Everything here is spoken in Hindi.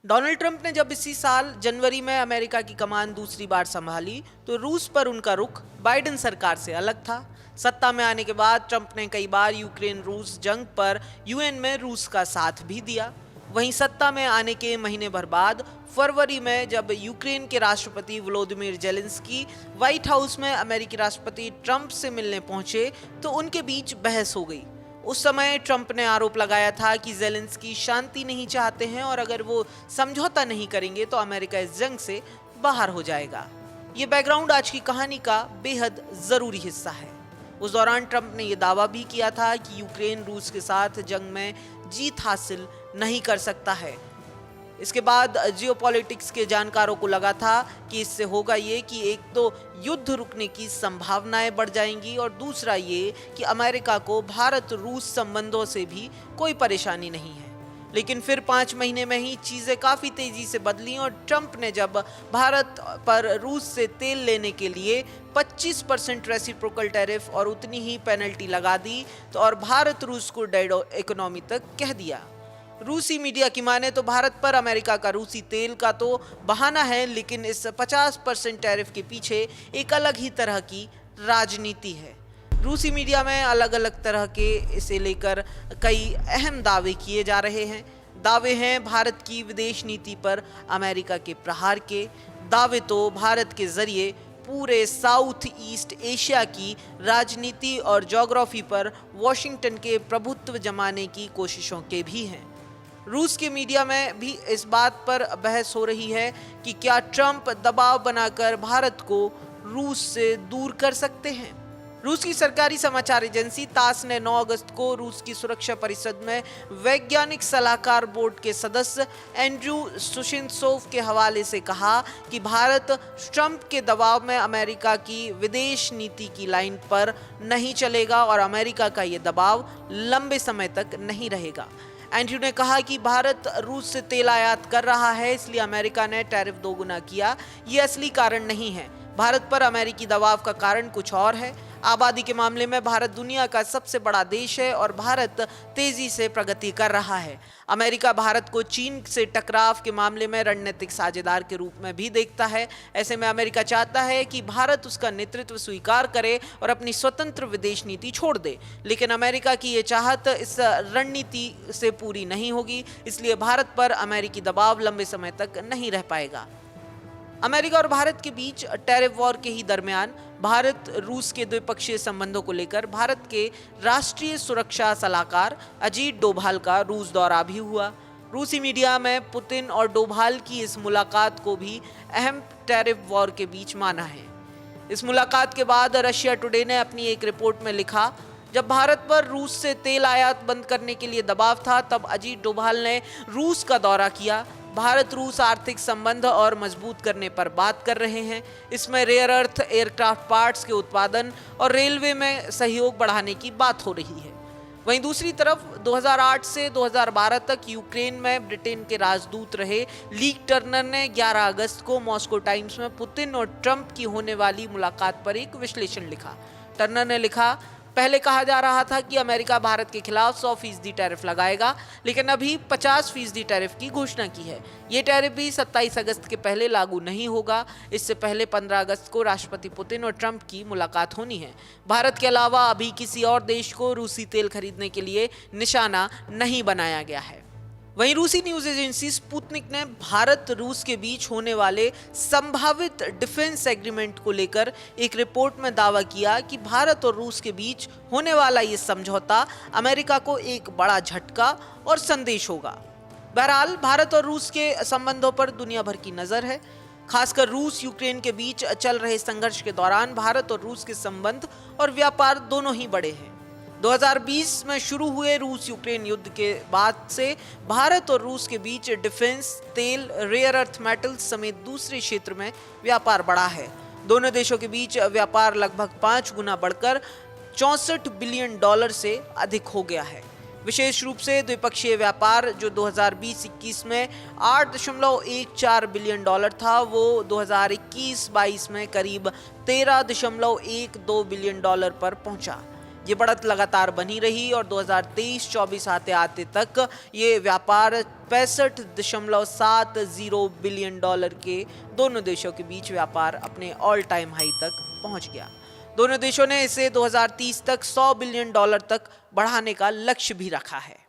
डोनाल्ड ट्रंप ने जब इसी साल जनवरी में अमेरिका की कमान दूसरी बार संभाली तो रूस पर उनका रुख बाइडेन सरकार से अलग था। सत्ता में आने के बाद ट्रंप ने कई बार यूक्रेन रूस जंग पर यूएन में रूस का साथ भी दिया। वहीं सत्ता में आने के महीने भर बाद फरवरी में जब यूक्रेन के राष्ट्रपति वोलोदिमीर जेलेंस्की व्हाइट हाउस में अमेरिकी राष्ट्रपति ट्रंप से मिलने पहुंचे तो उनके बीच बहस हो गई। उस समय ट्रंप ने आरोप लगाया था कि जेलेंस्की शांति नहीं चाहते हैं और अगर वो समझौता नहीं करेंगे तो अमेरिका इस जंग से बाहर हो जाएगा। ये बैकग्राउंड आज की कहानी का बेहद जरूरी हिस्सा है। उस दौरान ट्रंप ने यह दावा भी किया था कि यूक्रेन रूस के साथ जंग में जीत हासिल नहीं कर सकता है। इसके बाद जियोपॉलिटिक्स के जानकारों को लगा था कि इससे होगा ये कि एक तो युद्ध रुकने की संभावनाएं बढ़ जाएंगी और दूसरा ये कि अमेरिका को भारत रूस संबंधों से भी कोई परेशानी नहीं है। लेकिन फिर 5 महीने में ही चीजें काफी तेजी से बदली और ट्रंप ने जब भारत पर रूस से तेल लेने के लिए 25% रेसिप्रोकल टैरिफ और उतनी ही पेनल्टी लगा दी तो और भारत रूस को डेड इकोनॉमी तक कह दिया। रूसी मीडिया की माने तो भारत पर अमेरिका का रूसी तेल का तो बहाना है, लेकिन इस 50% टैरिफ के पीछे एक अलग ही तरह की राजनीति है। रूसी मीडिया में अलग अलग तरह के इसे लेकर कई अहम दावे किए जा रहे हैं। दावे हैं भारत की विदेश नीति पर अमेरिका के प्रहार के। दावे तो भारत के जरिए पूरे साउथ ईस्ट एशिया की राजनीति और ज्योग्राफी पर वॉशिंगटन के प्रभुत्व जमाने की कोशिशों के भी हैं। रूस के मीडिया में भी इस बात पर बहस हो रही है कि क्या ट्रंप दबाव बनाकर भारत को रूस से दूर कर सकते हैं। रूस की सरकारी समाचार एजेंसी तास ने 9 अगस्त को रूस की सुरक्षा परिषद में वैज्ञानिक सलाहकार बोर्ड के सदस्य एंड्रू सुशिनसोव के हवाले से कहा कि भारत ट्रंप के दबाव में अमेरिका की विदेश नीति की लाइन पर नहीं चलेगा और अमेरिका का ये दबाव लंबे समय तक नहीं रहेगा। एंड्रू ने कहा कि भारत रूस से तेल आयात कर रहा है, इसलिए अमेरिका ने टैरिफ दोगुना किया। ये असली कारण नहीं है। भारत पर अमेरिकी दबाव का कारण कुछ और है। आबादी के मामले में भारत दुनिया का सबसे बड़ा देश है और भारत तेजी से प्रगति कर रहा है। अमेरिका भारत को चीन से टकराव के मामले में रणनीतिक साझेदार के रूप में भी देखता है। ऐसे में अमेरिका चाहता है कि भारत उसका नेतृत्व स्वीकार करे और अपनी स्वतंत्र विदेश नीति छोड़ दे, लेकिन अमेरिका की ये चाहत इस रणनीति से पूरी नहीं होगी, इसलिए भारत पर अमेरिकी दबाव लंबे समय तक नहीं रह पाएगा। अमेरिका और भारत के बीच टैरिफ वॉर के ही दरमियान भारत रूस के द्विपक्षीय संबंधों को लेकर भारत के राष्ट्रीय सुरक्षा सलाहकार अजीत डोभाल का रूस दौरा भी हुआ। रूसी मीडिया में पुतिन और डोभाल की इस मुलाकात को भी अहम टैरिफ वॉर के बीच माना है। इस मुलाकात के बाद रशिया टुडे ने अपनी एक रिपोर्ट में लिखा, जब भारत पर रूस से तेल आयात बंद करने के लिए दबाव था तब अजीत डोभाल ने रूस का दौरा किया। भारत रूस आर्थिक संबंध और मजबूत करने पर बात कर रहे हैं। इसमें रेयर अर्थ एयरक्राफ्ट पार्ट्स के उत्पादन और रेलवे में सहयोग बढ़ाने की बात हो रही है। वहीं दूसरी तरफ 2008 से 2012 तक यूक्रेन में ब्रिटेन के राजदूत रहे लीक टर्नर ने 11 अगस्त को मॉस्को टाइम्स में पुतिन और ट्रंप की होने वाली मुलाकात पर एक विश्लेषण लिखा। टर्नर ने लिखा, पहले कहा जा रहा था कि अमेरिका भारत के खिलाफ 100% टैरिफ लगाएगा, लेकिन अभी 50% टैरिफ की घोषणा की है। ये टैरिफ भी 27 अगस्त के पहले लागू नहीं होगा। इससे पहले 15 अगस्त को राष्ट्रपति पुतिन और ट्रंप की मुलाकात होनी है। भारत के अलावा अभी किसी और देश को रूसी तेल खरीदने के लिए निशाना नहीं बनाया गया है। वहीं रूसी न्यूज एजेंसी स्पुतनिक ने भारत रूस के बीच होने वाले संभावित डिफेंस एग्रीमेंट को लेकर एक रिपोर्ट में दावा किया कि भारत और रूस के बीच होने वाला ये समझौता अमेरिका को एक बड़ा झटका और संदेश होगा। बहरहाल भारत और रूस के संबंधों पर दुनिया भर की नजर है। खासकर रूस यूक्रेन के बीच चल रहे संघर्ष के दौरान भारत और रूस के संबंध और व्यापार दोनों ही बढ़े हैं। 2020 में शुरू हुए रूस यूक्रेन युद्ध के बाद से भारत और रूस के बीच डिफेंस, तेल, रेयर अर्थ मेटल्स समेत दूसरे क्षेत्र में व्यापार बढ़ा है। दोनों देशों के बीच व्यापार लगभग 5 गुना बढ़कर $64 बिलियन से अधिक हो गया है। विशेष रूप से द्विपक्षीय व्यापार जो 2020-21 में $8.14 बिलियन था, वो 2021-22 में करीब $13.12 बिलियन पर पहुंचा। ये बढ़त लगातार बनी रही और 2023-24 आते आते तक ये व्यापार $65.70 बिलियन के दोनों देशों के बीच व्यापार अपने ऑल टाइम हाई तक पहुंच गया। दोनों देशों ने इसे 2030 तक $100 बिलियन तक बढ़ाने का लक्ष्य भी रखा है।